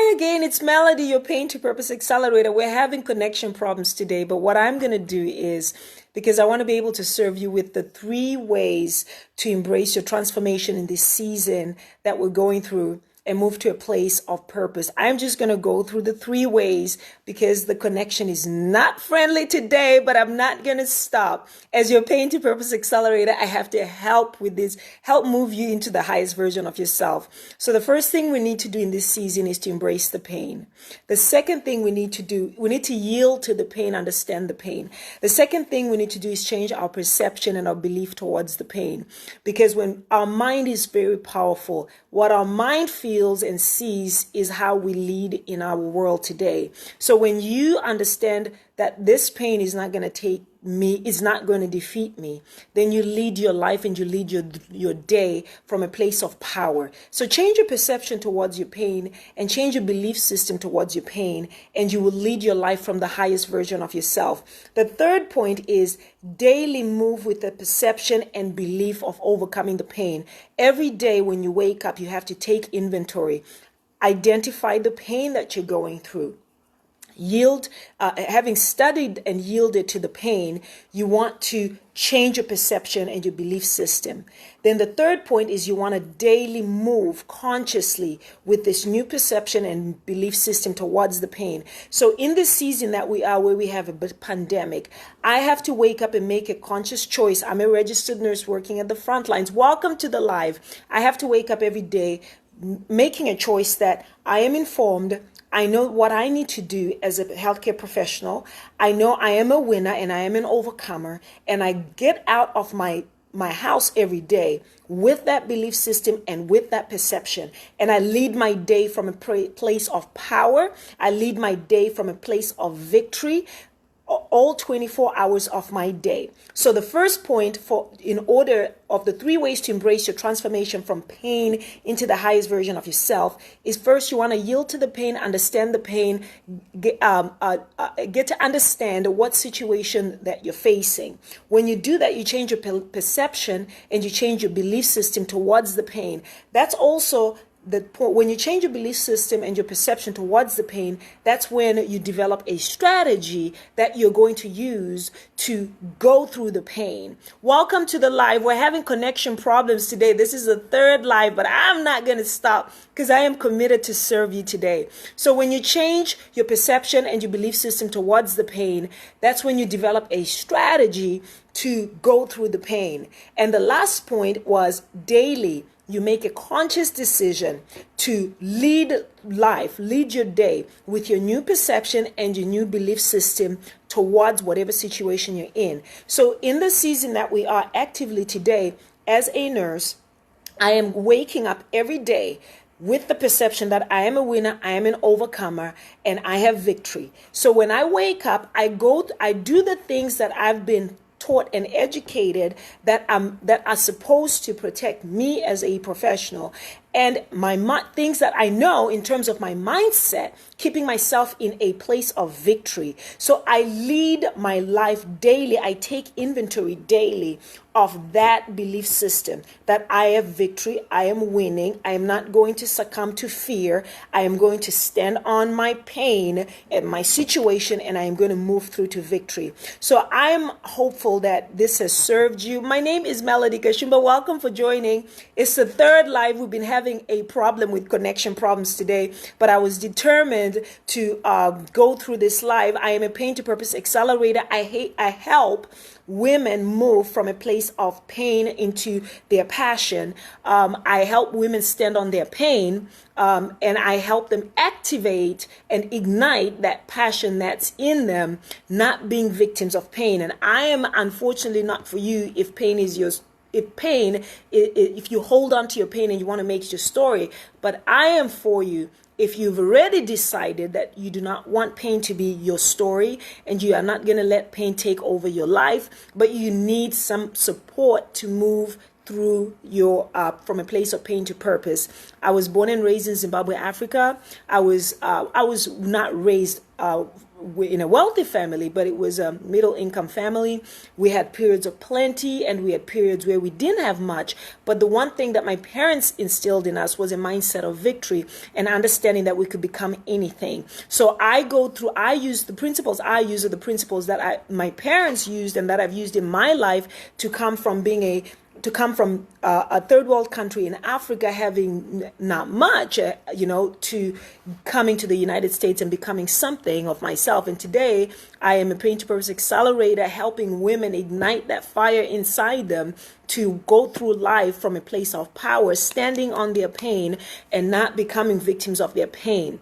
Hi again, it's Melody, your Pain to Purpose Accelerator. We're having connection problems today, but what I'm going to do is, because I want to be able to serve you with the 3 ways to embrace your transformation in this season that we're going through and move to a place of purpose. I'm just going to go through the 3 ways because the connection is not friendly today, but I'm not going to stop. As your Pain to Purpose Accelerator, I have to help with this, help move you into the highest version of yourself. So the first thing we need to do in this season is to embrace the pain. The second thing we need to do, we need to yield to the pain, understand the pain. The second thing we need to do is change our perception and our belief towards the pain. Because when our mind is very powerful, what our mind feels and sees is how we lead in our world today. So when you understand that this pain is not going to take me, is not going to defeat me, then you lead your life and you lead your day from a place of power. So change your perception towards your pain and change your belief system towards your pain, and you will lead your life from the highest version of yourself. The third point is daily move with the perception and belief of overcoming the pain. Every day when you wake up, you have to take inventory. Identify the pain that you're going through. Having studied and yielded to the pain, you want to change your perception and your belief system. Then the third point is you want to daily move consciously with this new perception and belief system towards the pain. So in this season that we are, where we have a pandemic, I have to wake up and make a conscious choice. I'm a registered nurse working at the front lines. Welcome to the live. I have to wake up every day making a choice that I am informed. I know what I need to do as a healthcare professional. I know I am a winner and I am an overcomer. And I get out of my house every day with that belief system and with that perception. And I lead my day from a place of power. I lead my day from a place of victory, all 24 hours of my day. So the first point in order of the 3 ways to embrace your transformation from pain into the highest version of yourself is, first, you want to yield to the pain, understand the pain, get to understand what situation that you're facing. When you do that, you change your perception and you change your belief system towards the pain. That's also the point. When you change your belief system and your perception towards the pain, that's when you develop a strategy that you're going to use to go through the pain. Welcome to the live. We're having connection problems today. This is the 3rd live, but I'm not going to stop because I am committed to serve you today. So when you change your perception and your belief system towards the pain, that's when you develop a strategy to go through the pain. And the last point was daily. You make a conscious decision to lead your day with your new perception and your new belief system towards whatever situation you're in. So in the season that we are actively today, as a nurse, I am waking up every day with the perception that I am a winner, I am an overcomer, and I have victory. So when I wake up, I do the things that I've been taught and educated that are supposed to protect me as a professional, and my things that I know in terms of my mindset, keeping myself in a place of victory. So I lead my life daily. I take inventory daily of that belief system that I have victory, I am winning, I am not going to succumb to fear, I am going to stand on my pain and my situation, and I am going to move through to victory. So I'm hopeful that this has served you. My name is Melody Kashumba. Welcome for joining. It's the 3rd live. We've been having a problem with connection problems today, but I was determined to go through this live. I am a Pain to Purpose Accelerator. I help women move from a place of pain into their passion. I help women stand on their pain, and I help them activate and ignite that passion that's in them, not being victims of pain. And I am unfortunately not for you if pain is yours. If you hold on to your pain and you want to make it your story, but I am for you if you've already decided that you do not want pain to be your story and you are not going to let pain take over your life, but you need some support to move through your from a place of pain to purpose. I was born and raised in Zimbabwe, Africa. I was not raised in a wealthy family, but it was a middle income family. We had periods of plenty and we had periods where we didn't have much. But the one thing that my parents instilled in us was a mindset of victory and understanding that we could become anything. So I use the principles I use are the principles that my parents used and that I've used in my life to come from a third world country in Africa, having not much, to coming to the United States and becoming something of myself. And today I am a Pain to Purpose accelerator, helping women ignite that fire inside them to go through life from a place of power, standing on their pain and not becoming victims of their pain.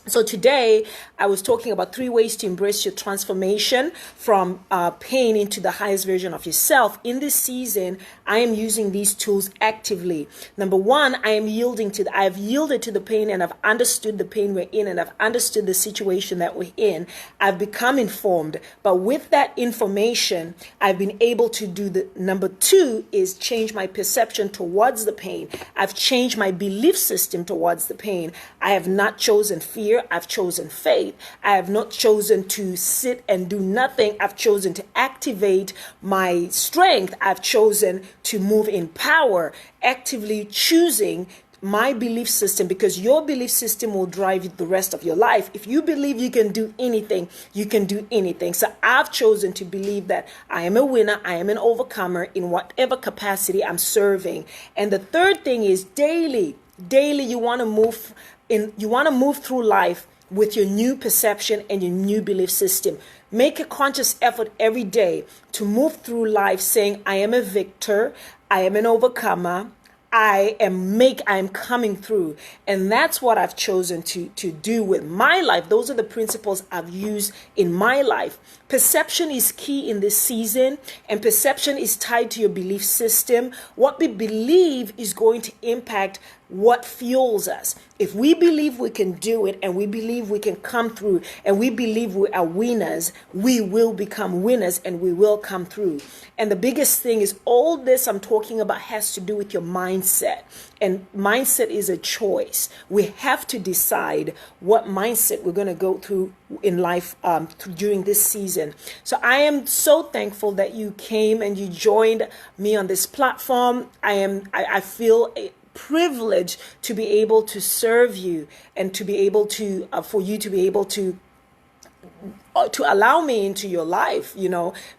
So today I was talking about 3 ways to embrace your transformation from pain into the highest version of yourself. In this season, I am using these tools actively. Number 1, I've yielded to the pain, and I've understood the pain we're in, and I've understood the situation that we're in. I've become informed, but with that information, I've been able to do number 2 is change my perception towards the pain. I've changed my belief system towards the pain. I have not chosen fear. I've chosen faith. I have not chosen to sit and do nothing. I've chosen to activate my strength. I've chosen to move in power, actively choosing my belief system, because your belief system will drive the rest of your life. If you believe you can do anything, you can do anything. So I've chosen to believe that I am a winner, I am an overcomer in whatever capacity I'm serving. And the third thing is daily you want to move through life with your new perception and your new belief system. Make a conscious effort every day to move through life saying, I am a victor, I am an overcomer, I am coming through. And that's what I've chosen to do with my life. Those are the principles I've used in my life. Perception is key in this season, and perception is tied to your belief system. What we believe is going to impact what fuels us. If we believe we can do it, and we believe we can come through, and we believe we are winners, we will become winners and we will come through. And the biggest thing is all this I'm talking about has to do with your mindset. And mindset is a choice. We have to decide what mindset we're going to go through in life during this season. So I am so thankful that you came and you joined me on this platform. I feel privileged to be able to serve you and to be able to for you to be able to allow me into your life,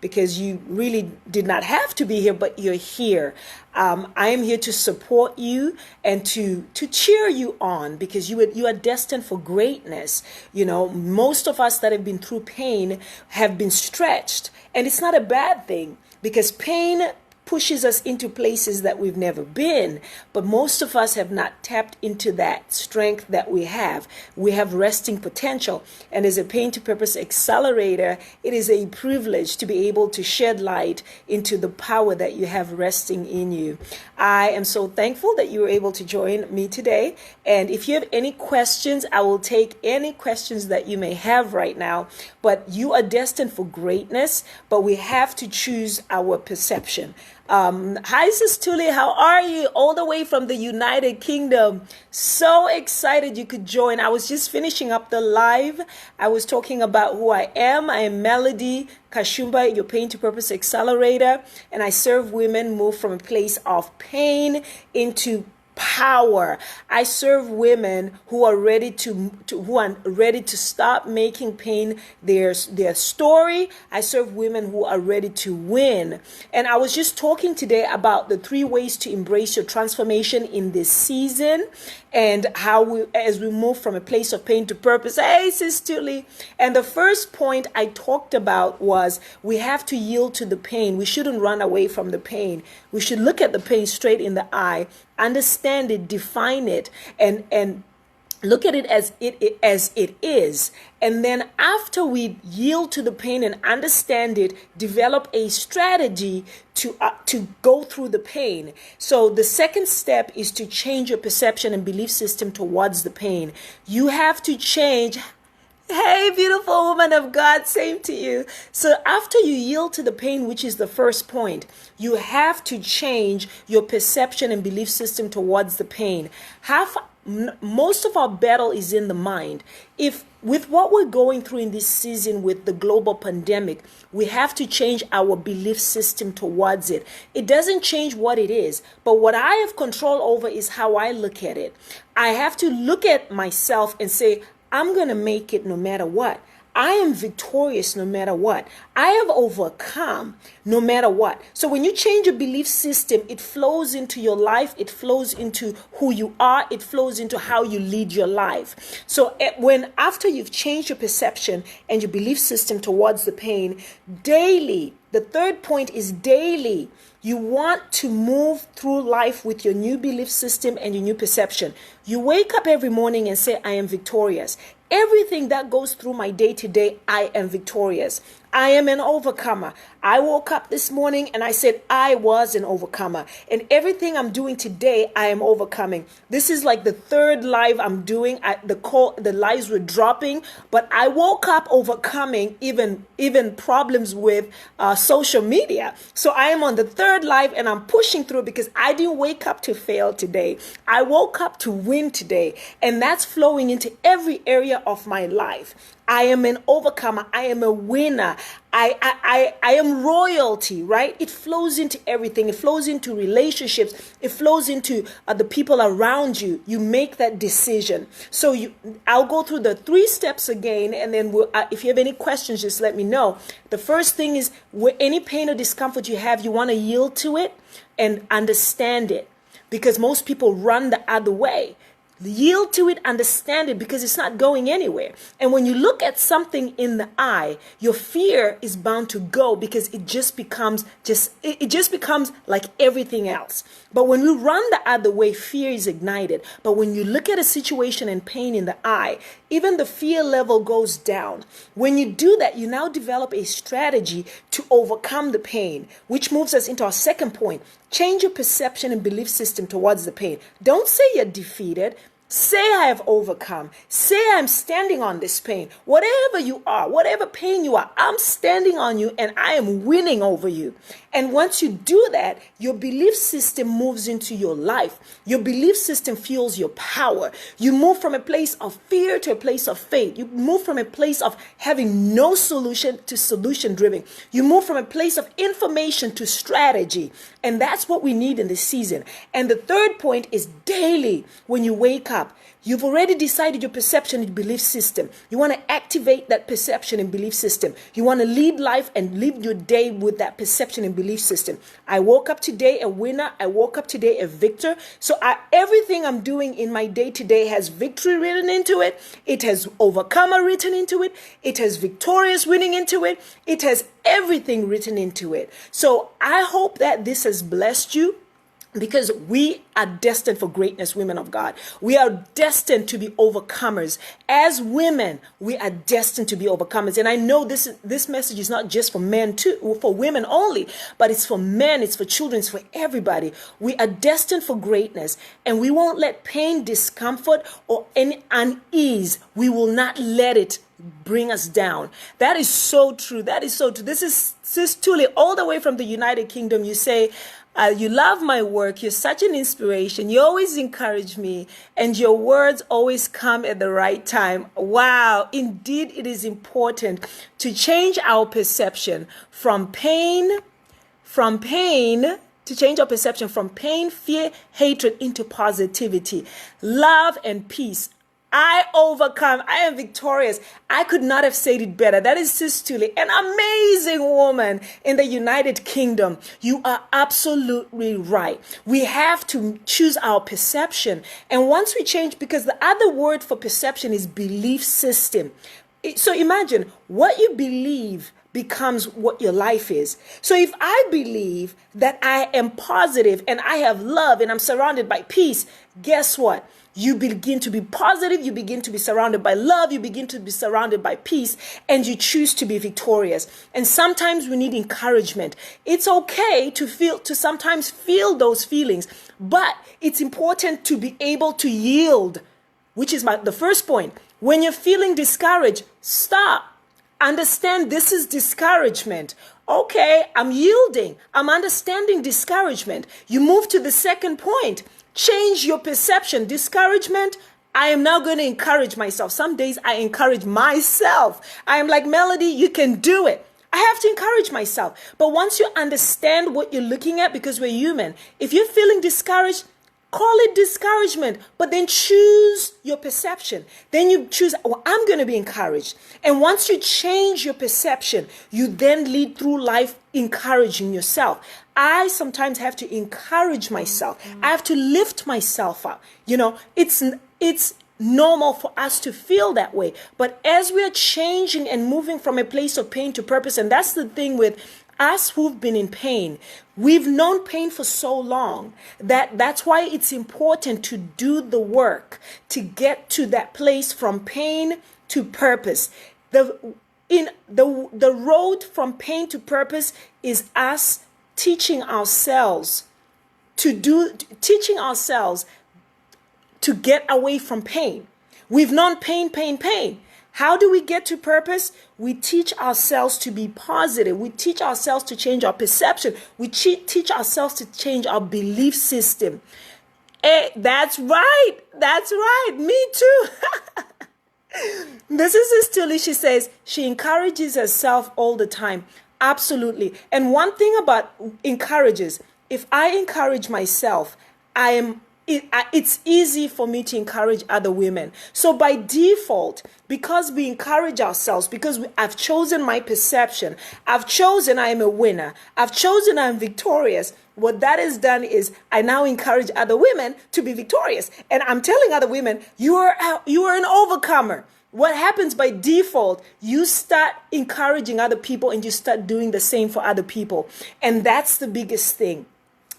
because you really did not have to be here, but you're here. I am here to support you and to cheer you on, because you are destined for greatness. Most of us that have been through pain have been stretched, and it's not a bad thing, because pain pushes us into places that we've never been, but most of us have not tapped into that strength that we have. We have resting potential, and as a Pain to Purpose accelerator, it is a privilege to be able to shed light into the power that you have resting in you. I am so thankful that you were able to join me today, and if you have any questions, I will take any questions that you may have right now. But you are destined for greatness, but we have to choose our perception. Hi, Sis Tuli, how are you? All the way from the United Kingdom. So excited you could join. I was just finishing up the live. I was talking about who I am. I am Melody Kashumba, your Pain to Purpose accelerator, and I serve women move from a place of pain into power. I serve women who are ready to stop making pain their story. I serve women who are ready to win. And I was just talking today about the 3 ways to embrace your transformation in this season, and how as we move from a place of pain to purpose. Hey, Sis Tuli. And the first point I talked about was we have to yield to the pain. We shouldn't run away from the pain. We should look at the pain straight in the eye, understand it, define it, and look at it as it is. And then after we yield to the pain and understand it, develop a strategy to go through the pain. So the second step is to change your perception and belief system towards the pain. You have to change. Hey, beautiful woman of God, same to you. So after you yield to the pain, which is the first point, you have to change your perception and belief system towards the pain. Most of our battle is in the mind. If with what we're going through in this season with the global pandemic, we have to change our belief system towards it. It doesn't change what it is, but what I have control over is how I look at it. I have to look at myself and say, I'm going to make it no matter what. I am victorious no matter what. I have overcome no matter what. So when you change your belief system, it flows into your life. It flows into who you are. It flows into how you lead your life. So when after you've changed your perception and your belief system towards the pain, daily, the third point is daily. You want to move through life with your new belief system and your new perception. You wake up every morning and say, I am victorious. Everything that goes through my day to day, I am victorious. I am an overcomer. I woke up this morning and I said I was an overcomer. And everything I'm doing today, I am overcoming. This is like the third live I'm doing. The lives were dropping, but I woke up overcoming even problems with social media. So I am on the third live and I'm pushing through because I didn't wake up to fail today. I woke up to win today. And that's flowing into every area of my life. I am an overcomer. I am a winner. I am royalty, right? It flows into everything. It flows into relationships. It flows into the people around you. You make that decision. So I'll go through the 3 steps again, and then if you have any questions, just let me know. The first thing is, any pain or discomfort you have, you want to yield to it and understand it, because most people run the other way. Yield to it, understand it, because it's not going anywhere. And when you look at something in the eye, your fear is bound to go, because it just becomes like everything else. But when we run the other way, fear is ignited. But when you look at a situation and pain in the eye, even the fear level goes down. When you do that, you now develop a strategy to overcome the pain, which moves us into our second point. Change your perception and belief system towards the pain. Don't say you're defeated. Say I have overcome. Say I'm standing on this pain. Whatever you are, whatever pain you are, I'm standing on you and I am winning over you. And once you do that, your belief system moves into your life. Your belief system fuels your power. You move from a place of fear to a place of faith. You move from a place of having no solution to solution driven. You move from a place of information to strategy. And that's what we need in this season. And the third point is daily when you wake up. You've already decided your perception and belief system. You want to activate that perception and belief system. You want to lead life and live your day with that perception and belief system. I woke up today a winner. I woke up today a victor. So everything I'm doing in my day to day has victory written into it. It has overcomer written into it. It has victorious winning into it. It has everything written into it. So I hope that this has blessed you, because we are destined for greatness, women of God. We are destined to be overcomers. As women, we are destined to be overcomers. And I know this message is not just for men too, for women only, but it's for men, it's for children, it's for everybody. We are destined for greatness, and we won't let pain, discomfort, or any unease, we will not let it bring us down. That is so true. That is so true. This is Sis Tuli, all the way from the United Kingdom. You say, you love my work. You're such an inspiration. You always encourage me, and your words always come at the right time. Wow. Indeed, it is important to change our perception from pain, to change our perception from pain, fear, hatred into positivity, love, and peace. I overcome. I am victorious. I could not have said it better. That is Sis Tuli, an amazing woman in the United Kingdom. You are absolutely right. We have to choose our perception. And once we change, because the other word for perception is belief system. So imagine what you believe becomes what your life is. So if I believe that I am positive and I have love and I'm surrounded by peace, guess what? You begin to be positive, you begin to be surrounded by love, you begin to be surrounded by peace, and you choose to be victorious. And sometimes we need encouragement. It's okay to sometimes feel those feelings, but it's important to be able to yield, which is the first point. When you're feeling discouraged, stop. Understand this is discouragement. Okay, I'm yielding. I'm understanding discouragement. You move to the second point. Change your perception. Discouragement, I am now going to encourage myself. Some days I encourage myself. I am like, Melody, you can do it. I have to encourage myself. But once you understand what you're looking at, because we're human, if you're feeling discouraged, call it discouragement, but then choose your perception. Then you choose, oh, I'm going to be encouraged. And once you change your perception, you then lead through life encouraging yourself. I sometimes have to encourage myself. I have to lift myself up. It's normal for us to feel that way. But as we're changing and moving from a place of pain to purpose, and that's the thing with us who've been in pain, we've known pain for so long that's why it's important to do the work to get to that place from pain to purpose. The road from pain to purpose is us teaching ourselves to get away from pain. We've known pain. How do we get to purpose? We teach ourselves to be positive. We teach ourselves to change our perception. We teach ourselves to change our belief system. Hey, that's right. Me too. This is Tilly. She says she encourages herself all the time. Absolutely. And one thing about encourages, if I encourage myself, it's easy for me to encourage other women. So by default, because we encourage ourselves, because I've chosen my perception, I've chosen I am a winner, I've chosen I'm victorious, what that has done is I now encourage other women to be victorious. And I'm telling other women, you are an overcomer. What happens by default, you start encouraging other people and you start doing the same for other people. And that's the biggest thing.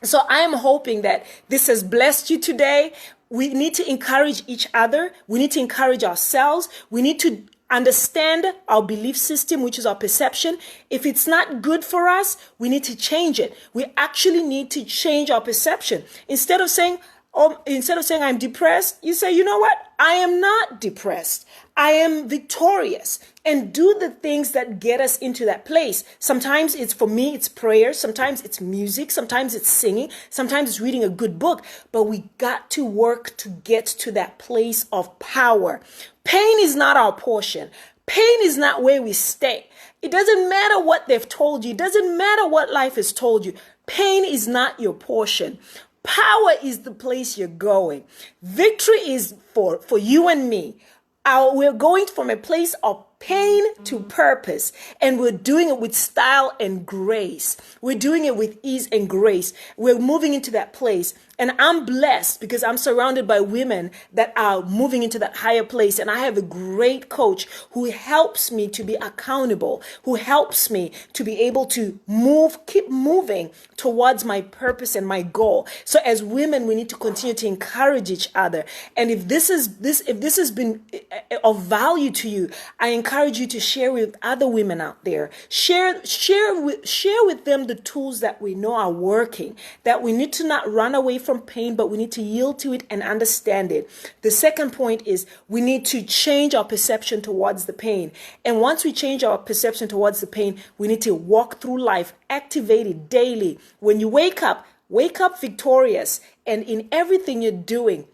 So I am hoping that this has blessed you today. We need to encourage each other. We need to encourage ourselves. We need to understand our belief system, which is our perception. If it's not good for us, we need to change it. We actually need to change our perception. Instead of saying I'm depressed, you say, you know what? I am not depressed. I am victorious. And do the things that get us into that place. Sometimes for me, it's prayer. Sometimes it's music. Sometimes it's singing. Sometimes it's reading a good book. But we got to work to get to that place of power. Pain is not our portion. Pain is not where we stay. It doesn't matter what they've told you. It doesn't matter what life has told you. Pain is not your portion. Power is the place you're going. Victory is for you and me. We're going from a place of pain to purpose, and we're doing it with style and grace. We're doing it with ease and grace. We're moving into that place. And I'm blessed because I'm surrounded by women that are moving into that higher place. And I have a great coach who helps me to be accountable, who helps me to be able to keep moving towards my purpose and my goal. So as women, we need to continue to encourage each other. And if this has been of value to you, I encourage you to share with other women out there. Share with them the tools that we know are working, that we need to not run away from pain, but we need to yield to it and understand it. The second point is we need to change our perception towards the pain. And once we change our perception towards the pain, we need to walk through life, activate it daily. When you wake up victorious, and in everything you're doing,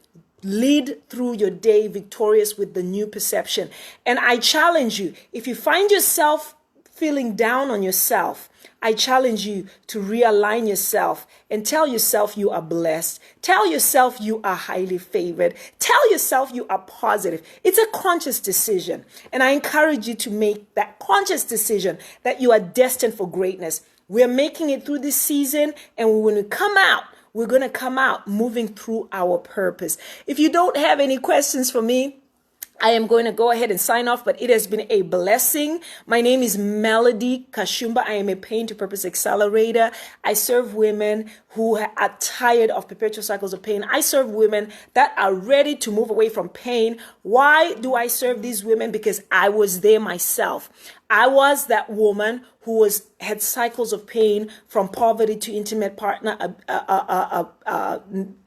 lead through your day victorious with the new perception. And I challenge you, if you find yourself feeling down on yourself, I challenge you to realign yourself and tell yourself you are blessed. Tell yourself you are highly favored. Tell yourself you are positive. It's a conscious decision. And I encourage you to make that conscious decision that you are destined for greatness. We're making it through this season, and when we come out, we're going to come out moving through our purpose. If you don't have any questions for me, I am going to go ahead and sign off, but it has been a blessing. My name is Melody Kashumba. I am a Pain to Purpose Accelerator. I serve women who are tired of perpetual cycles of pain. I serve women that are ready to move away from pain. Why do I serve these women? Because I was there myself. I was that woman who had cycles of pain from poverty to intimate partner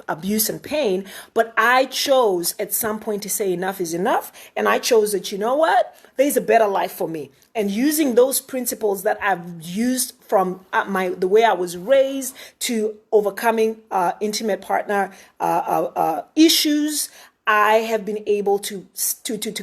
abuse and pain. But I chose at some point to say enough is enough. And I chose that, you know what? There's a better life for me. And using those principles that I've used from the way I was raised to overcoming intimate partner issues, I have been able to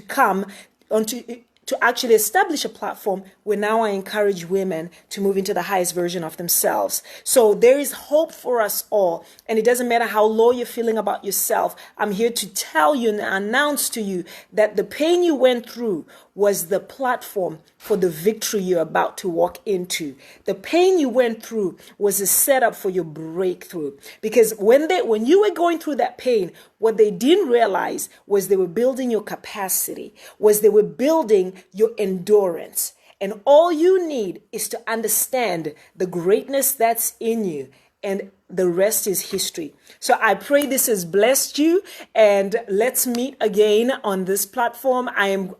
come onto to actually establish a platform where now I encourage women to move into the highest version of themselves. So there is hope for us all. And it doesn't matter how low you're feeling about yourself. I'm here to tell you and announce to you that the pain you went through was the platform for the victory you're about to walk into. The pain you went through was a setup for your breakthrough. Because when you were going through that pain, what they didn't realize was they were building your capacity, was they were building your endurance. And all you need is to understand the greatness that's in you, and the rest is history. So I pray this has blessed you, and let's meet again on this platform.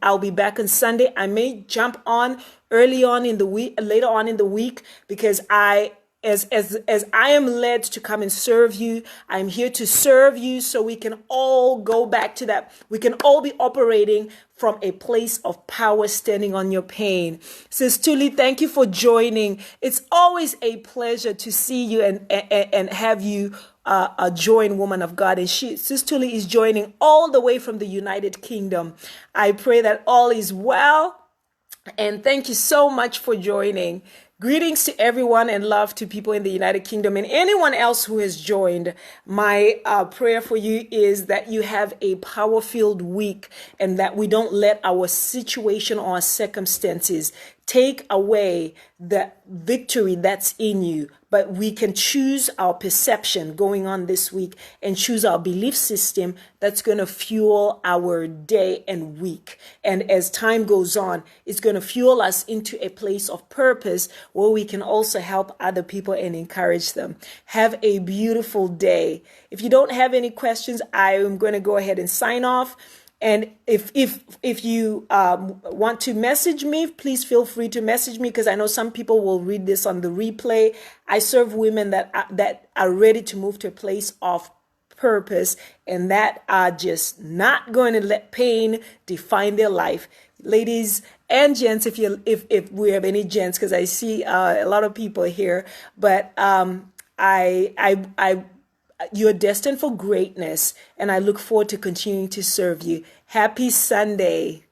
I'll be back on Sunday. I may jump on later on in the week, because as I am led to come and serve you, I'm here to serve you so we can all go back to that. We can all be operating from a place of power, standing on your pain. Sis Tuli, thank you for joining. It's always a pleasure to see you and have you join Woman of God. And Sis Tuli is joining all the way from the United Kingdom. I pray that all is well. And thank you so much for joining. Greetings to everyone and love to people in the United Kingdom and anyone else who has joined. My prayer for you is that you have a power-filled week, and that we don't let our situation or our circumstances take away the victory that's in you, but we can choose our perception going on this week and choose our belief system that's going to fuel our day and week. And as time goes on, it's going to fuel us into a place of purpose where we can also help other people and encourage them. Have a beautiful day. If you don't have any questions, I am going to go ahead and sign off. And if you want to message me, please feel free to message me, because I know some people will read this on the replay. I serve women that are ready to move to a place of purpose, and that are just not going to let pain define their life. Ladies and gents, if we have any gents, because I see a lot of people here, but you're destined for greatness, and I look forward to continuing to serve you. Happy Sunday.